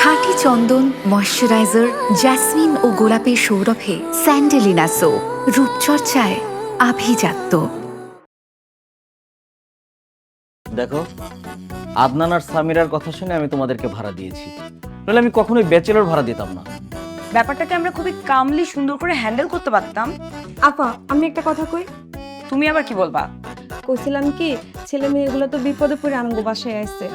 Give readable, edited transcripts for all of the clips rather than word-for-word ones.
খাঁটি চন্দন, moisturiser, jasmine ও গোলাপের সৌরভে Sandalina so, রূপচর্চায় আভিজাত্য। দেখো, আদনান আর সামিরার কথা শুনে আমি তোমাদেরকে ভাড়া দিয়েছি, নাহলে আমি কখনোই ব্যাচেলর ভাড়া দিতাম না। ব্যাপারটাকে আমরা খুবই কামলি সুন্দর করে হ্যান্ডেল করতে পারতাম। আপা, আমি একটা কথা কই। তুমি আবার কি বলবা? কইছিলাম কি, ছেলে মেয়েগুলো তো বিপদে পড়ে আমগো বাসায় আসছে।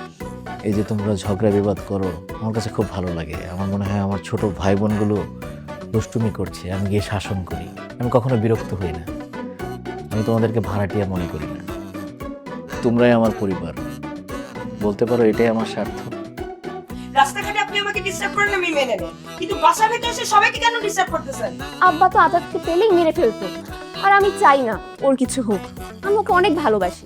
এই যে তোমরা ঝগড়া বিবাদ করো, আমার কাছে খুব ভালো লাগে। আমার মনে হয় আমার ছোট ভাই বোনগুলো দুষ্টুমি করছে, আমি গিয়ে শাসন করি। আমি কখনো বিরক্ত হই না। আমি তোমাদেরকে ভাড়াটিয়া মনে করি না। তোমরাই আমার পরিবার, বলতে পারো এটাই আমার স্বার্থ। রাস্তাঘাটে আপনি আমাকে ডিস্টার্ব করেন, আমি মেনে নেব, কিন্তু বাসার ভিতরে এসে সবাইকে কেন ডিস্টার্ব করতেছেন? আব্বা তো আজাদকে পেলেই মেরে ফেলতো, আর আমি চাই না ওর কিছু হোক। আমি ওকে অনেক ভালোবাসি।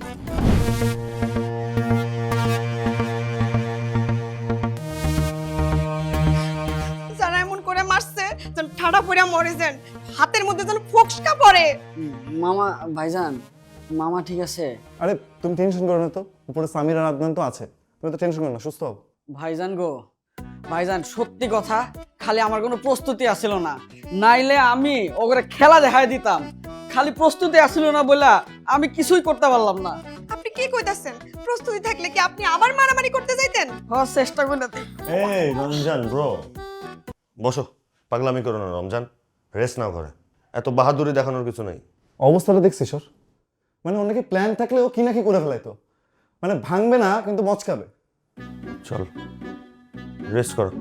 যারা এমন করে মারছে যেন ঠাডা পড়ে মরে যান, হাতের মধ্যে যেন ফোকসকা পড়ে। মামা, ভাইজান, মামা ঠিক আছে? আরে তুমি টেনশন করো না তো, উপরে সামির আর আদনান তো আছে, তুমি তো টেনশন করো না, সুস্থ হও। ভাইজান গো, ভাইজান সত্যি কথা, খালি আমার কোনো প্রস্তুতি আসিল না, নাইলে আমি ওগরে খেলা দেখাই দিতাম। খালি প্রস্তুতি আসিল না বলে আমি কিছুই করতে পারলাম না। আপনি কি কইতাছেন? প্রস্তুতি থাকলে কি আপনি আবার মারামারি করতে যাইতেন? হওয়ার চেষ্টা করে এই রমজান ব্রো, বসো, পাগলামি করো না রমজান, রেস্ট নাও ঘরে। এত বাহাদুরি দেখানোর কিছু নেই। অবস্থাটা দেখছিস ওর, মানে অনেকে প্ল্যান থাকলে ও কি না কি করে ফেলাইতো, মানে ভাঙবে না কিন্তু মচকাবে। চল রেস্ট করো।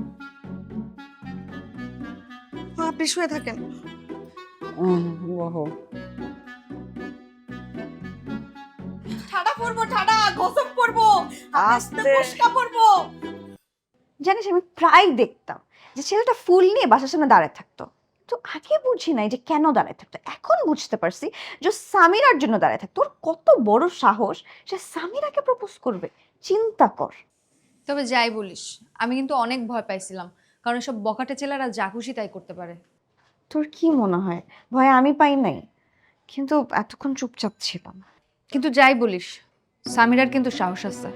আপনি শুয়ে থাকেন। বহো। ঠাডা পড়বো, ঠাডা গসম পড়বো, আস্তে। ফোকসকা পড়বো। জানিস, আমি প্রায় দেখতাম যে ছেলেটা ফুল নিয়ে বাসার সামনে দাঁড়ায় থাকতো। তো আগে বুঝি নাই যে কেন দাঁড়ায় থাকতো, এখন বুঝতে পারছি যে সামিরার জন্য দাঁড়ায় থাকতো। ওর কত বড় সাহস, সে সামিরাকে প্রপোজ করবে, চিন্তা কর। তবে যাই বলিস, আমি কিন্তু অনেক ভয় পাইছিলাম, কারণ সব বখাটে ছেলেরা যা খুশি তাই করতে পারে। তোর কি মনে হয় ভয় আমি পাই নাই? কিন্তু এতক্ষণ চুপচাপ ছিলাম। কিন্তু যাই বলিস, সামিরার কিন্তু সাহস আছে।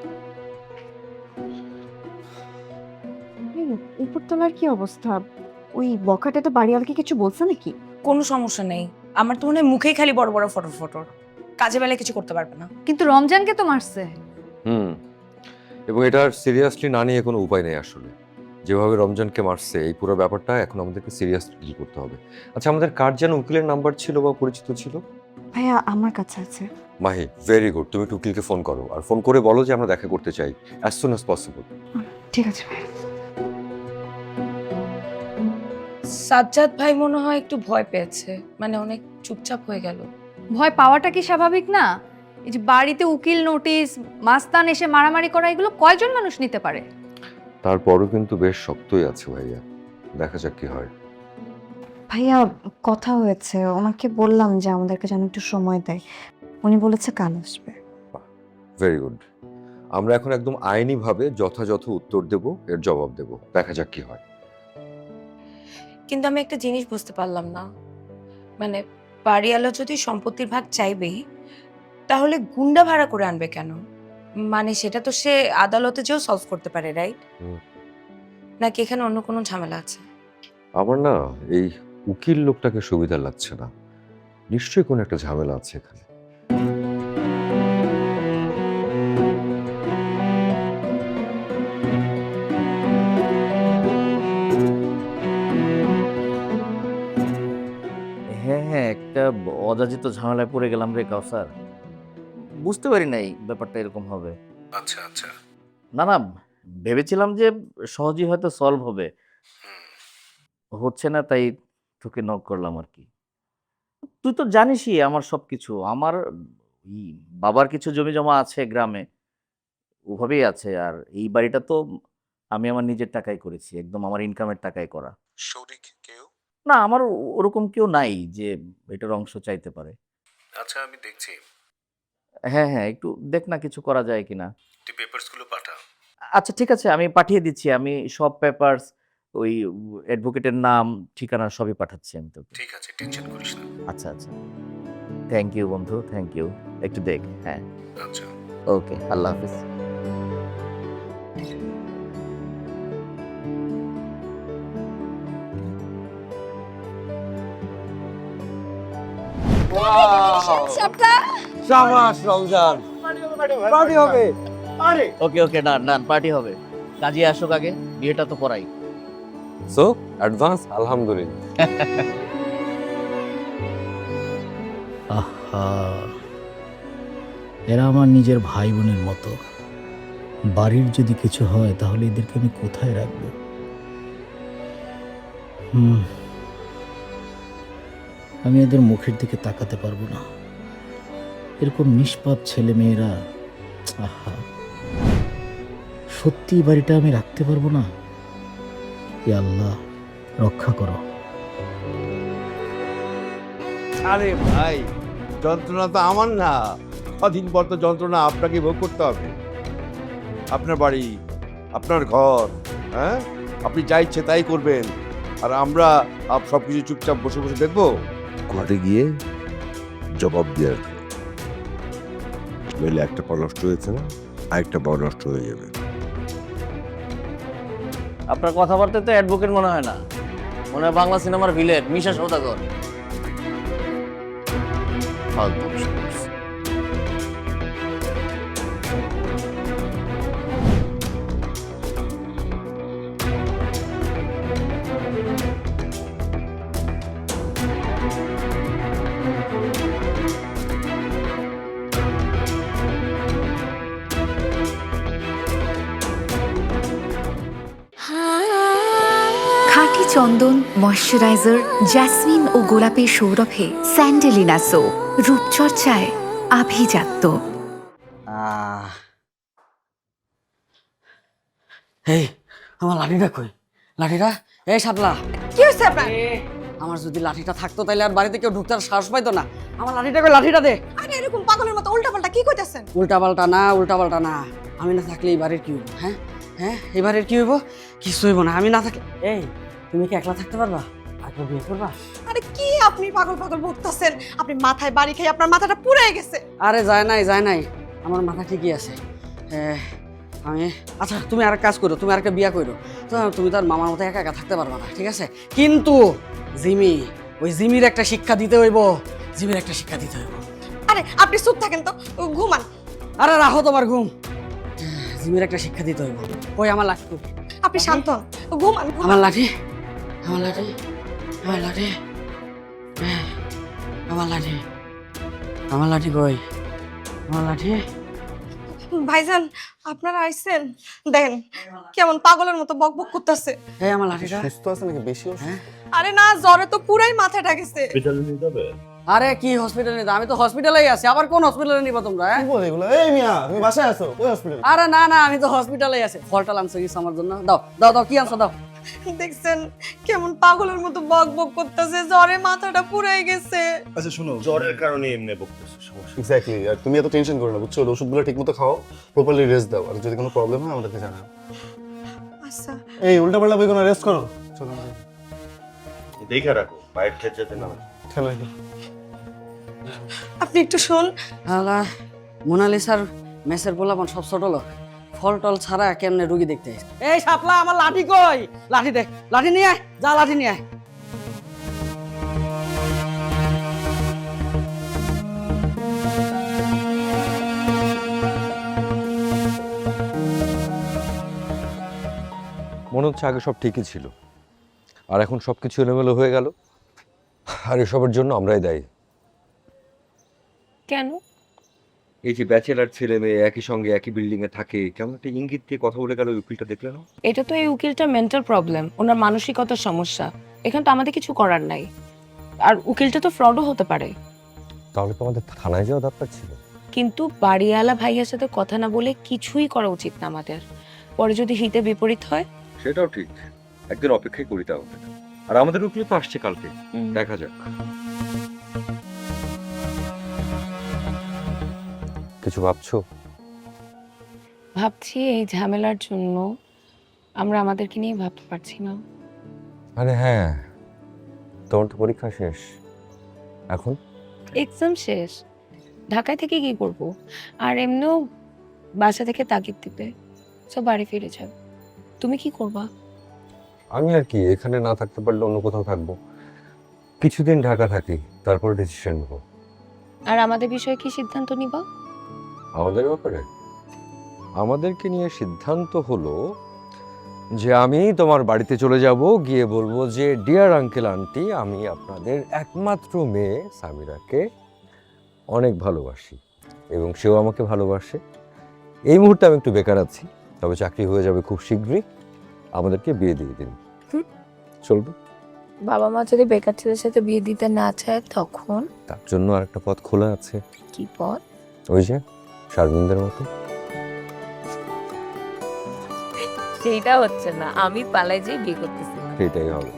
উপরতলার কি অবস্থা? ওই বখাটে তো বাড়িওয়ালাকে কিছু বলছে নাকি? কোনো সমস্যা নেই, আমার তো মনে হয় মুখেই খালি বড় বড় ফটো ফটো, কাজে বেলায় কিছু করতে পারবে না। কিন্তু রমজানকে তো মারছে। এবং এটা সিরিয়াসলি না নিয়ে কোনো উপায় নেই আসলে। যেভাবে রমজানকে মারছে, এই পুরো ব্যাপারটা এখন আমাদেরকে সিরিয়াসলি ডিল করতে হবে। আচ্ছা, আমাদের কার যেন উকিলের নাম্বার ছিল বা পরিচিত ছিল? ভাইয়া আমার কাছে আছে। মাহি, ভেরি গুড, তুমি একটু উকিলকে ফোন করো, আর ফোন করে বলো যে আমরা দেখা করতে চাই অ্যাজ সুন অ্যাজ পসিবল। ঠিক আছে ভাইয়া। সাজ্জাদ ভাই মনে হয় একটু ভয় পেয়েছে, মানে অনেক চুপচাপ হয়ে গেল। ভয় পাওয়াটা কি স্বাভাবিক না? এই যে বাড়িতে উকিল নোটিশ, মাস্তান এসে মারামারি করা, এগুলো কয়জন মানুষ নিতে পারে? তারপরও কিন্তু বেশ শক্তই আছে ভাইয়া, দেখা যাক কি হয়। ভাইয়া কথা হয়েছে, ওনাকে বললাম যে আমাদেরকে যেন একটু সময় দেয়। উনি বলেছে কাল আসবে। ভেরি গুড, আমরা এখন একদম আইনিভাবে যথাযথ উত্তর দেব, এর জবাব দেব, দেখা যাক কি হয়। কিন্তু আমি একটা জিনিস বুঝতে পারলাম না, মানে বাড়িওয়ালা যদি সম্পত্তির ভাগ চাইবেই, তাহলে গুন্ডা ভাড়া করে আনবে কেন? মানে সেটা তো সে আদালতে যেও সলভ করতে পারে, রাইট? নাকি এখানে অন্য কোনো ঝামেলা আছে? আমার না এই উকিল লোকটাকে সুবিধা লাগছে না, নিশ্চয়ই কোনো একটা ঝামেলা আছে এখানে। হ্যাঁ, একটা অযাচিত ঝামেলায় পড়ে গেলাম রে কাউসার। বুঝতে পারি নাই ব্যাপারটা এরকম হবে। আচ্ছা আচ্ছা, না, ভেবেছিলাম যে সহজেই হয়তো সলভ হবে, হচ্ছে না, তাই তোকে নক করলাম আর কি। তুই তো জানিসই আমার সবকিছু। আমার ই বাবার কিছু জমি জমা আছে গ্রামে, ওভাবেই আছে। আর এই বাড়িটা তো আমি আমার নিজের টাকায় করেছি, একদম আমার ইনকামের টাকায় করা। শরিক কেউ? না, আমার ওরকম কেউ নাই যে এটার অংশ চাইতে পারে। আচ্ছা, আমি দেখছি। হ্যাঁ, একটু দেখ না কিছু করা যায় কিনা। তুই পেপারস গুলো পাঠা। আচ্ছা ঠিক আছে, আমি পাঠিয়ে দিচ্ছি। আমি সব পেপারস, ওই অ্যাডভোকেটের নাম, ঠিকানা সবই পাঠাচ্ছি আমি তোকে। ঠিক আছে, টেনশন করিস না। আচ্ছা, থ্যাংক ইউ বন্ধু, থ্যাংক ইউ। একটু দেখ। হ্যাঁ, আচ্ছা, ওকে, আল্লাহ হাফিজ। শাবাশ রমজান, পার্টি হবে। ওকে ওকে, ডান ডান, পার্টি হবে। কাজে আসুক আগে, বিয়েটা তো করাই। সো অ্যাডভান্স আলহামদুলিল্লাহ। আহা, এরা আমার নিজের ভাই বোনের মতো। বাড়ির যদি কিছু হয় তাহলে এদেরকে আমি কোথায় রাখবো? আমি এদের মুখের দিকে তাকাতে পারবো না। এরকম নিষ্পাপ ছেলে মেয়েরা, আহা, সত্যি এই বাড়িটা আমি রাখতে পারবো না। হে আল্লাহ, রক্ষা করো। আরে ভাই, যন্ত্রণা তো আমার না, কদিন পর তো যন্ত্রণা আপনাকে ভোগ করতে হবে। আপনার বাড়ি, আপনার ঘর, হ্যাঁ, আপনি যা ইচ্ছে তাই করবেন, আর আমরা সব কিছু চুপচাপ বসে বসে দেখবো। ঘরে গিয়ে জবাব দিয়ে রাখবেন, নইলে একটা পা নষ্ট হয়েছে না, আরেকটা পা নষ্ট হয়ে যাবে। আপনার কথাবার্তা তো অ্যাডভোকেট মনে হয় না, মনে হয় বাংলা সিনেমার ভিলেন মিশা সওদাগর। ফালতু বিষয় করছে। খাঁটি চন্দন, ময়শ্চারাইজার, জেসমিন ও গোলাপের সৌরভে স্যান্ডেলিনা সো, রূপচর্চায় আভিজাত্য। এই আমার লাঠিটা কই? লাঠিটা, এই শাপলা, কি হয়েছে আপনার? আমার যদি লাঠিটা থাকতো তাহলে আর বাড়িতে কেউ ঢুকতে আর সাহস পাইতো না। আমার লাঠিটা কই? লাঠিটা দে। আরে এরকম পাগলের মতো উল্টাপাল্টা কি কইতাছেন? উল্টাপাল্টা না, উল্টাপাল্টা না। আমি না থাকলে এই বাড়ির কি হইব? হ্যাঁ হ্যাঁ, এই বাড়ির কি হইব? কিছু হইব না আমি না থাকলে। এই তুমি কি একলা থাকতে পারবা? আগে বিয়ে করবা? আরে কি আপনি পাগল পাগল বকতাছেন? আপনি মাথায় বাড়ি খেয়ে আপনার মাথাটা পুড়ে গেছে। আরে যায় নাই, যায় নাই, আমার মাথা ঠিকই আছে। আমি, আচ্ছা তুমি আর কাজ করো, তুমি আরেকটা বিয়া করো তো, তুমি তার মামার মতো একা একা থাকতে পারবা না, ঠিক আছে? কিন্তু জিমি, ওই জিমির একটা শিক্ষা দিতে হইব, জিমির একটা শিক্ষা দিতে হইব। আরে আপনি চুপ থাকেন তো, ঘুমান। আরে রাখো তোমার ঘুম, জিমির একটা শিক্ষা দিতে হইব। ওই আমার লাঠি কই? আপনি শান্ত হন, ঘুমান। আমার লাঠি, আমার লাঠি, আমার লাঠি, আমার লাঠি, আমার লাঠি কই? আমার লাঠি। ভাইজান আপনারা আইছেন, দেখেন কেমন পাগলের মতো বকবক করতেছে। এই আমার লাঠিটা। সুস্থ আছে নাকি? বেশি হ্যাঁ? আরে না, জ্বরে তো পুরাই মাথাটা গেছে। হসপিটালে নিয়ে যাবে? আরে কি হসপিটালে নিতে? আমি তো হসপিটালেই আছি, আবার কোন হসপিটালে নিবা তোমরা? কি বলে এগুলো? এই মিয়া, তুমি বাসায় আছো? ওই হসপিটালে? আরে না না, আমি তো হসপিটালেই আছি। ফলটা আনছো কিছু আমার জন্য? দাও দাও দাও, কি আনছো দাও। দেখছেন কেমন পাগলের মতো বকবক করতেছে, জ্বরে মাথাটা পুরাই গেছে। আচ্ছা শুনো, জ্বরের কারণে এমনি বকতেছে, সমস্যা। এক্স্যাক্টলি, আর তুমি এত টেনশন করো না, বুঝছো? ওষুধগুলো ঠিকমতো খাও, প্রপারলি রেস্ট দাও, আর যদি কোনো প্রবলেম হয় আমাদেরকে জানাও। আচ্ছা এই উল্টাপাল্টা বই কোনো রেস্ট করো। চলো দেখে রাখো, বাইরে খেতে যেতে না। খেলো আপনি একটু শুন। আলা, মোনালিসার মেসের পোলাপান সব ছোট লোক, ফল টল ছাড়া কেমনে রুগী দেখতে আসে। এই শাপলা, আমার লাঠি কই? লাঠি দে, লাঠি নিয়ে আয়, যা লাঠি নিয়ে আয়। মনে হচ্ছে আগে সব ঠিকই ছিল, আর এখন সব কিছু এলোমেলো হয়ে গেল, আর এসবের জন্য আমরাই দায়ী। কেন? এই যে ব্যাচেলার ছেলে মেয়ে একই সঙ্গে একই বিল্ডিং এ থাকে, কেমন একটা ইঙ্গিত দিয়ে কথা বলে গেল, উকিলটা দেখলে না? এটা তো এই উকিলটার মেন্টাল প্রবলেম, ওনার মানসিকতার সমস্যা। এখানে তো আমাদের কিছু করার নাই। আর উকিলটা তো ফ্রডও হতে পারে। তাহলে তো আমাদের থানায় যাওয়া দরকার ছিল। কিন্তু বাড়িওয়ালা ভাইয়ের সাথে কথা না বলে কিছুই করা উচিত না আমাদের। পরে যদি হিতে বিপরীত হয়। সেটাও ঠিক, একদিন অপেক্ষাই করি তাহলে। আর আমাদের উকিল তো আসছে কালকে, দেখা যাক। কিছু ভাবছো? ভাবছি এই ঝামেলার জন্য আমরা আমাদেরকে নিয়ে ভাবতে পারছি না। আরে হ্যাঁ, তোমার তো পরীক্ষা শেষ, এখন এক্সাম শেষ, ঢাকায় থেকে কি করব? আর এমনিও বাসা থেকে তাগিদ দিবে, সব বাড়ি ফিরে যাব। তুমি কি করবা? আমি আর কি, এখানে না থাকতে পারলে অন্য কোথাও থাকবো, কিছুদিন ঢাকা থাকি, তারপর ডিসিশন নেবো। আর আমাদের বিষয়ে কি সিদ্ধান্ত নিবা? আমাদের ব্যাপারে আমাদেরকে নিয়ে সিদ্ধান্ত হলো যে আমি তোমার বাড়িতে চলে যাব, গিয়ে বলবো যে ডিয়ার আঙ্কেল আন্টি, আমি আপনাদের একমাত্র মেয়ে সামিরাকে অনেক ভালোবাসি এবং সেও আমাকে ভালোবাসে। এই মুহূর্তে আমি একটু বেকার আছি, তবে চাকরি হয়ে যাবে খুব শীঘ্রই, আমাদেরকে বিয়ে দিয়ে দিন। চলবে? বাবা মা যদি বেকার ছেলের সাথে বিয়ে দিতে না চায় তখন? তার জন্য আর একটা পথ খোলা আছে। কি পথ? ওই যে শারমিনদের মতো। সেইটা হচ্ছে না, আমি পালাই যেই বিয়ে করতেছি। সেটাই হবে।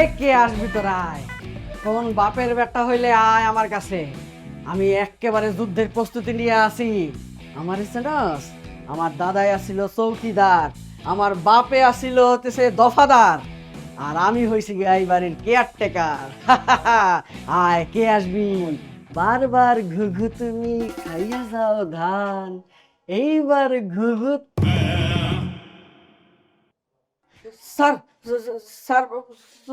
এই কে আসবি তোরা আয়, কোন বাপের বেটা হইলে আয় আমার কাছে, আমি একেবারে যুদ্ধের প্রস্তুতি নিয়ে আসি। আমার সেনাস, আমার দাদাই আসিল চৌকিদার, আমার বাপে আসিল হতেছে দফাদার, আর আমি হইছি এই বাড়ির কেয়ারটেকার। আয় কে আসবি, বারবার ঘুঘু তুমি খাইয়া যাও ধান, এইবার ঘুঘু। Sir sir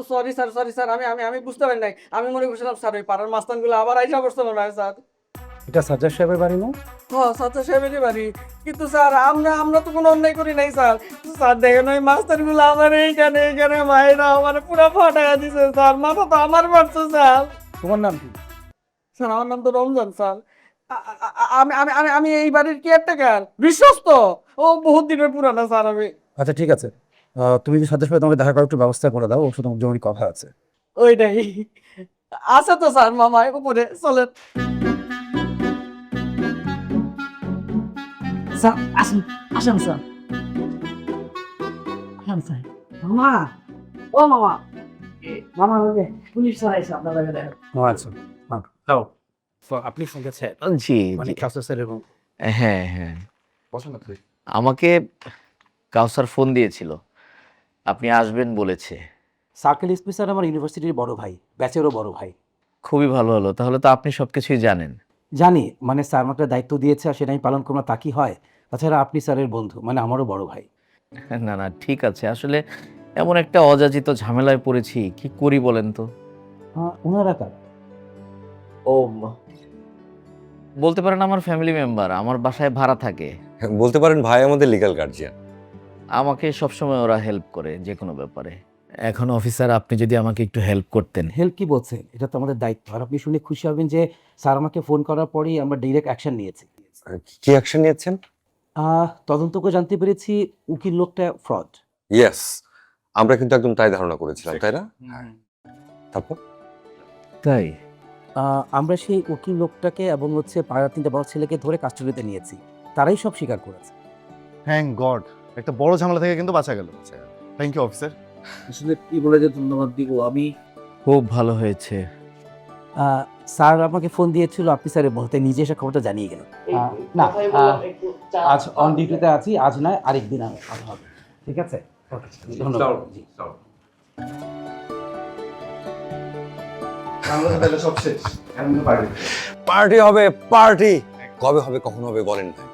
sorry sir, sorry sir, আমি আমি আমি বুঝতে পারি নাই, আমি মনে করছিলাম স্যার ওই পাড়ার মাস্তানগুলো আবার আইসা পড়ছে মনে হয় স্যার। এটা সাজ্জাদ সাহেবের বাড়ি না? হ্যাঁ সাজ্জাদ সাহেবেরই বাড়ি, কিন্তু স্যার আমরা তো কোনো অন্যায় করি নাই স্যার। স্যার দেখেন ওই মাস্টারগুলো আমার এইখানে এইখানে মায়েরা আমার পুরো ফাটাইয়া দিছে স্যার, মাথা তো আমার মারছে স্যার। তোমার নাম কি? স্যার আমার নাম তো রমজান স্যার, আমি আমি আমি আমি এই বাড়ির কেয়ারটেকার, বিশ্বস্ত, ও বহুত দিনের পুরানা স্যার আমি। আচ্ছা ঠিক আছে, তুমি যে সাজ্জাদ সাহেব তোমাকে দেখা করার একটু ব্যবস্থা করে দাও, ওর সাথে আমার জরুরি কথা আছে। ওইটাই আছে তো স্যার, মামা উপরে চলেন। স্যার আসুন, আসুন স্যার, আসুন স্যার। মামা, ও মামা, মামা পুলিশ স্যার আইসা আপনার লাগে দেখেন। আচ্ছা যাও, আপনি সঙ্গে আছেন জি মানে জি। কাউসার স্যার এবং হ্যাঁ হ্যাঁ, পছন্দ করি। আমাকে কাউসার ফোন দিয়েছিল, আপনি আসবেন বলেছে। সার্কেল এসপি স্যার আমার ইউনিভার্সিটির বড় ভাই, ব্যাচেরও বড় ভাই। খুবই ভালো হলো, তাহলে তো আপনি সবকিছুই জানেন। জানি, মানে স্যার আমাকে দায়িত্ব দিয়েছে আর সেটা আমি পালন করবো না তা কি হয়? তাছাড়া আপনি স্যারের বন্ধু, মানে আমারও বড় ভাই। না না ঠিক আছে, আসলে এমন একটা অযাচিত ঝামেলায় পড়েছি, কি করি বলেন তো? ওনারা কার? ও বলতে পারেন আমার ফ্যামিলি মেম্বার, আমার বাসায় ভাড়া থাকে। বলতে পারেন ভাই আমাদের লিগ্যাল গার্জিয়ান। আমাকে সবসময় ওরা হেল্প করে যে কোনো ব্যাপারে। এখন অফিসার আপনি যদি আমাকে একটু হেল্প করতেন। হেল্প কি বলছেন? এটা তো আমাদের দায়িত্ব। আর আপনি শুনে খুশি হবেন যে স্যার আমাকে ফোন করার পরেই আমরা ডিরেক্ট অ্যাকশন নিয়েছি। কি অ্যাকশন নিয়েছেন? তদন্ত করে জানতে পেরেছি উকিল লোকটা ফ্রড। ইয়েস, আমরা কিন্তু একদম তাই ধারণা করেছিলাম, তাই না? তারপর তাই আমরা সেই উকিল লোকটাকে এবং হচ্ছে পাড়ার 3টা বড় ছেলেকে ধরে কাস্টডিতে নিয়েছি, তারাই সব স্বীকার করেছে। থ্যাংক গড, একটা বড় ঝামেলা থেকে কিন্তু বাঁচা গেল। Thank you officer. আসলে কি বলে যে ধন্যবাদ দিব আমি। খুব ভালো হয়েছে। স্যার আমাকে ফোন দিয়েছিল, আপনি স্যারের বলতে নিজে এসে খবরটা জানিয়ে গেল। না আজ অন ডিউটিতে আছি, আজ নয় আরেকদিন আমি হবে। ঠিক আছে, ধন্যবাদ। জি পার্টি হবে, পার্টি কবে হবে কখন হবে বলেন ভাই?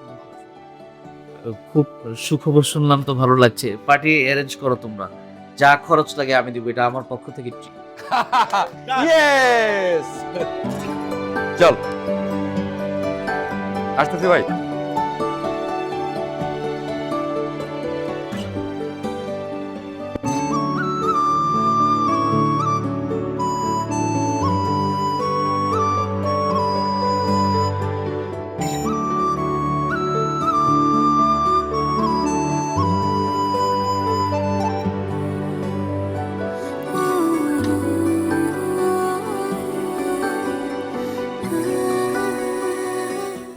খুব সুখবর শুনলাম তো, ভালো লাগছে। পার্টি অ্যারেঞ্জ করো তোমরা, যা খরচ লাগে আমি দিব, এটা আমার পক্ষ থেকে। ইয়েস, চল আসতেছি ভাই।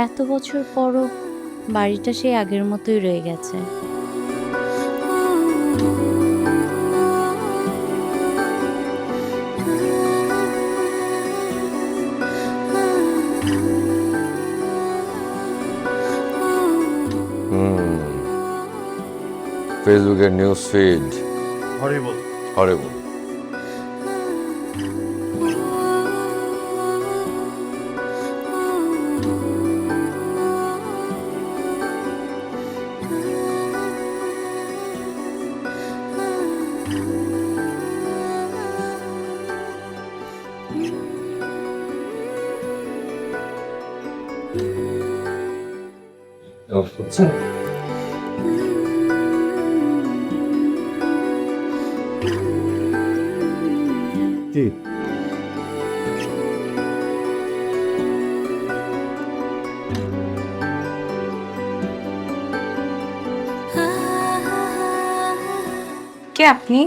এত বছর পরও বাড়িটা সেই আগের মতোই রয়ে গেছে। ফেসবুকের নিউজ ফিড হরিবল। হরিবল। কি কে আপনি?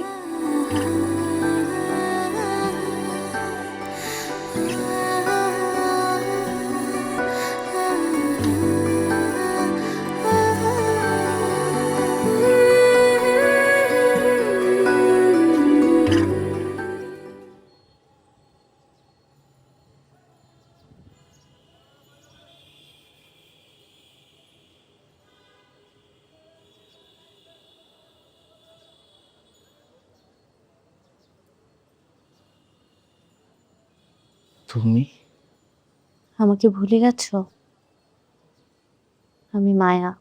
তুমি? আমাকে ভুলে গেছো? আমি মায়া।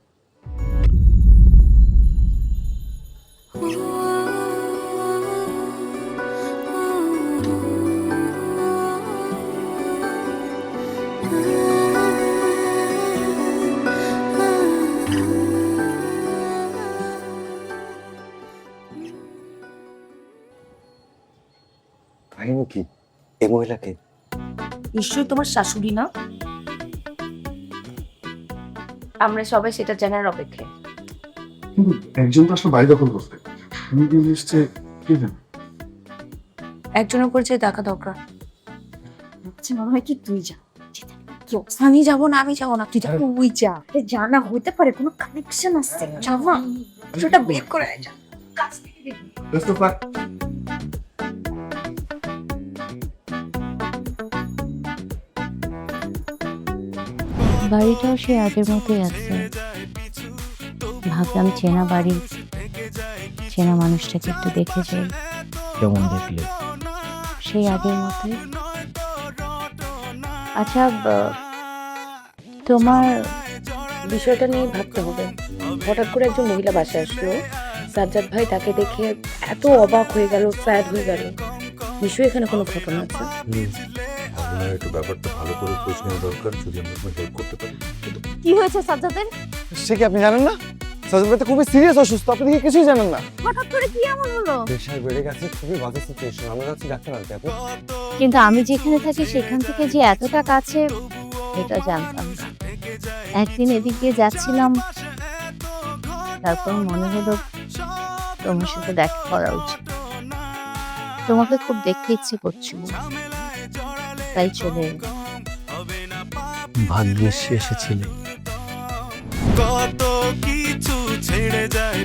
কাহিনী কি? এই মহিলাকে নিশ্চয়ই তোমার শাশুড়ি না? আমরা সবাই সেটা জানার অপেক্ষায়। কিন্তু একজন তো আসলে বাড়ি দখল করতে তুমি কি এসছে কে জানে? একজনের পরিচয় দেখা দরকার। মনে হয় কি তুই যা। আমি যাবো না, আমি যাবো না, তুই যা। তুই যা, জানা হইতে পারে কোনো কানেকশন আছে। যাবো না, সেটা বের করে যা। কাছ থেকে দেখবি। Best of luck. বাড়িটাও সে আগের মতোই আছে। ভাবলাম চেনা বাড়ি, চেনা মানুষটাকে একটু দেখে যাই। কেমন দেখলে? সেই আগের মতোই। আচ্ছা, তোমার বিষয়টা নিয়ে ভাবতে হবে। হঠাৎ করে একজন মহিলা বাসায় আসলো, সাজ্জাদ ভাই তাকে দেখে এত অবাক হয়ে গেল, স্যাড হয়ে গেল। নিশ্চয়ই এখানে কোনো ঘটনা আছে। আপনার একটু ব্যাপারটা ভালো করে খোঁজ নেওয়া দরকার, যদি আমরা হেল্প করতে পারি। কি হয়েছে সাজ্জাদের? সে কি আপনি জানেন না? সাজ্জাদ ভাই তো খুবই সিরিয়াস অসুস্থ, আপনি কি কিছুই জানেন না? হঠাৎ করে কি এমন হলো? প্রেশার বেড়ে গেছে, খুবই বাজে সিচুয়েশন। আমরা যাচ্ছি ডাক্তার আনতে। আপনি কিন্তু আমি যেখানে থাকি সেখান থেকে যে এতটা কাছে এটা জানতাম না। একদিন এদিক দিয়ে যাচ্ছিলাম, তারপর মনে হলো তোমার সাথে দেখা করা উচিত। তোমাকে খুব দেখতে ইচ্ছে করছিল, তাই চলে এলাম। ভাগ্যে এসেছিলে। কত কিছু ছেড়ে যায়।